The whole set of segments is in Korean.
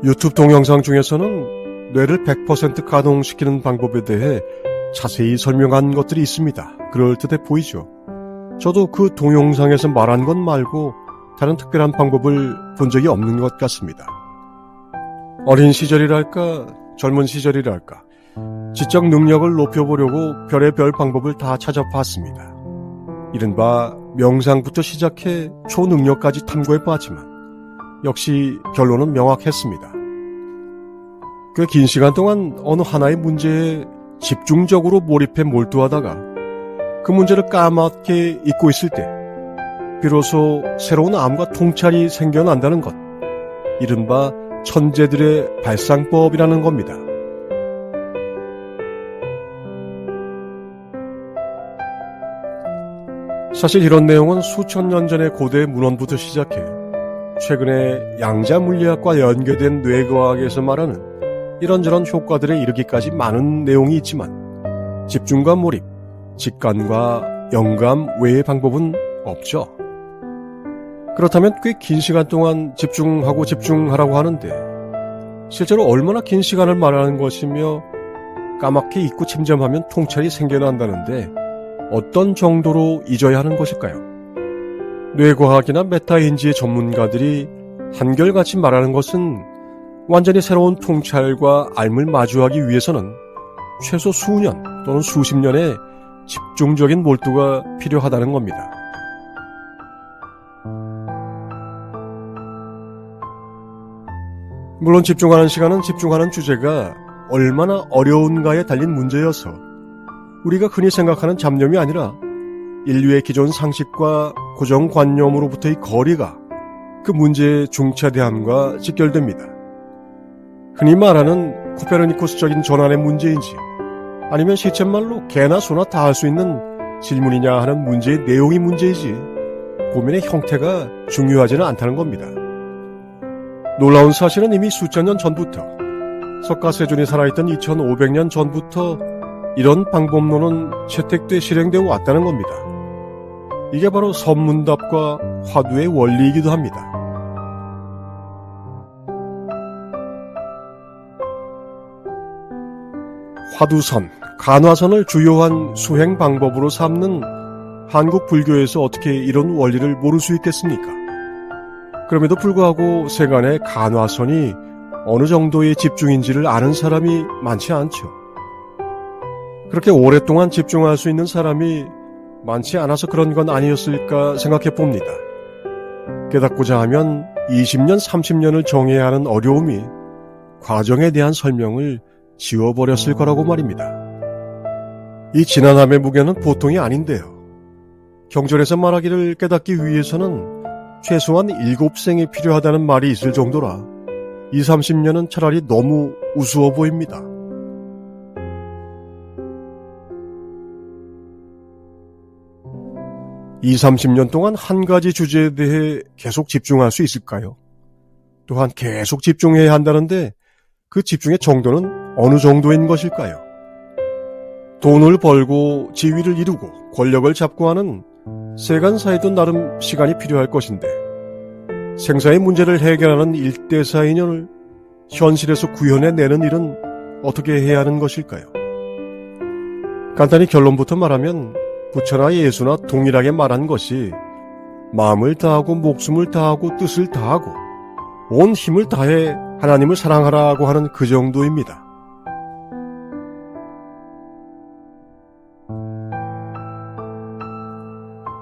유튜브 동영상 중에서는 뇌를 100% 가동시키는 방법에 대해 자세히 설명한 것들이 있습니다. 그럴듯해 보이죠? 저도 그 동영상에서 말한 것 말고 다른 특별한 방법을 본 적이 없는 것 같습니다. 어린 시절이랄까 젊은 시절이랄까 지적 능력을 높여보려고 별의별 방법을 다 찾아봤습니다. 이른바 명상부터 시작해 초능력까지 탐구해봤지만 역시 결론은 명확했습니다. 꽤 긴 시간 동안 어느 하나의 문제에 집중적으로 몰입해 몰두하다가 그 문제를 까맣게 잊고 있을 때 비로소 새로운 암과 통찰이 생겨난다는 것, 이른바 천재들의 발상법이라는 겁니다. 사실 이런 내용은 수천 년 전의 고대 문헌부터 시작해 최근에 양자물리학과 연계된 뇌과학에서 말하는 이런저런 효과들에 이르기까지 많은 내용이 있지만 집중과 몰입, 직관과 영감 외의 방법은 없죠. 그렇다면 꽤 긴 시간 동안 집중하라고 하는데 실제로 얼마나 긴 시간을 말하는 것이며 까맣게 잊고 침잠하면 통찰이 생겨난다는데 어떤 정도로 잊어야 하는 것일까요? 뇌과학이나 메타인지의 전문가들이 한결같이 말하는 것은 완전히 새로운 통찰과 알을 마주하기 위해서는 최소 수년 또는 수십 년의 집중적인 몰두가 필요하다는 겁니다. 물론 집중하는 시간은 집중하는 주제가 얼마나 어려운가에 달린 문제여서 우리가 흔히 생각하는 잡념이 아니라 인류의 기존 상식과 고정관념으로부터의 거리가 그 문제의 중차대함과 직결됩니다. 흔히 말하는 코페르니쿠스적인 전환의 문제인지 아니면 시쳇말로 개나 소나 다 할 수 있는 질문이냐 하는 문제의 내용이 문제이지 고민의 형태가 중요하지는 않다는 겁니다. 놀라운 사실은 이미 수천 년 전부터 석가세존이 살아있던 2500년 전부터 이런 방법론은 채택돼 실행되어 왔다는 겁니다. 이게 바로 선문답과 화두의 원리이기도 합니다. 화두선, 간화선을 주요한 수행 방법으로 삼는 한국 불교에서 어떻게 이런 원리를 모를 수 있겠습니까? 그럼에도 불구하고 세간의 간화선이 어느 정도의 집중인지를 아는 사람이 많지 않죠. 그렇게 오랫동안 집중할 수 있는 사람이 많지 않아서 그런 건 아니었을까 생각해 봅니다. 깨닫고자 하면 20년, 30년을 정해야 하는 어려움이 과정에 대한 설명을 지워버렸을 거라고 말입니다. 이 지난함의 무게는 보통이 아닌데요. 경전에서 말하기를 깨닫기 위해서는 최소한 7생이 필요하다는 말이 있을 정도라 20, 30년은 차라리 너무 우스워 보입니다. 이 30년 동안 한 가지 주제에 대해 계속 집중할 수 있을까요? 또한 계속 집중해야 한다는데 그 집중의 정도는 어느 정도인 것일까요? 돈을 벌고 지위를 이루고 권력을 잡고 하는 세간사에도 나름 시간이 필요할 것인데 생사의 문제를 해결하는 일대사 인연을 현실에서 구현해내는 일은 어떻게 해야 하는 것일까요? 간단히 결론부터 말하면 부처나 예수나 동일하게 말한 것이 마음을 다하고 목숨을 다하고 뜻을 다하고 온 힘을 다해 하나님을 사랑하라고 하는 그 정도입니다.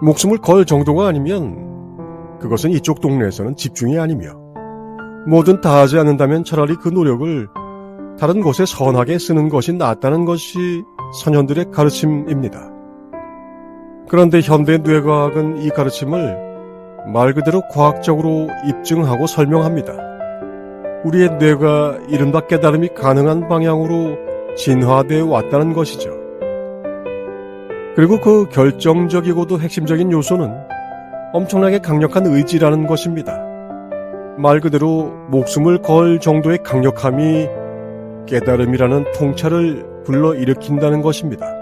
목숨을 걸 정도가 아니면 그것은 이쪽 동네에서는 집중이 아니며 뭐든 다하지 않는다면 차라리 그 노력을 다른 곳에 선하게 쓰는 것이 낫다는 것이 선현들의 가르침입니다. 그런데 현대 뇌과학은 이 가르침을 말 그대로 과학적으로 입증하고 설명합니다. 우리의 뇌가 이른바 깨달음이 가능한 방향으로 진화되어 왔다는 것이죠. 그리고 그 결정적이고도 핵심적인 요소는 엄청나게 강력한 의지라는 것입니다. 말 그대로 목숨을 걸 정도의 강력함이 깨달음이라는 통찰을 불러일으킨다는 것입니다.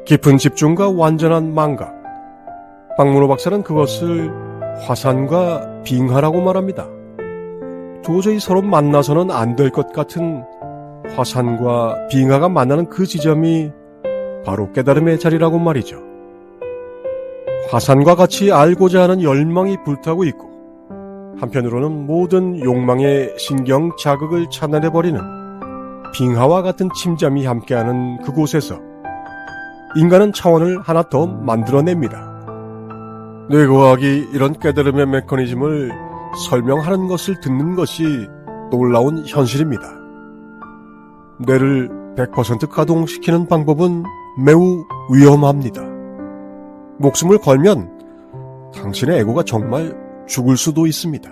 깊은 집중과 완전한 망각, 박문호 박사는 그것을 화산과 빙하라고 말합니다. 도저히 서로 만나서는 안 될 것 같은 화산과 빙하가 만나는 그 지점이 바로 깨달음의 자리라고 말이죠. 화산과 같이 알고자 하는 열망이 불타고 있고, 한편으로는 모든 욕망의 신경 자극을 차단해버리는 빙하와 같은 침잠이 함께하는 그곳에서 인간은 차원을 하나 더 만들어냅니다. 뇌과학이 이런 깨달음의 메커니즘을 설명하는 것을 듣는 것이 놀라운 현실입니다. 뇌를 100% 가동시키는 방법은 매우 위험합니다. 목숨을 걸면 당신의 에고가 정말 죽을 수도 있습니다.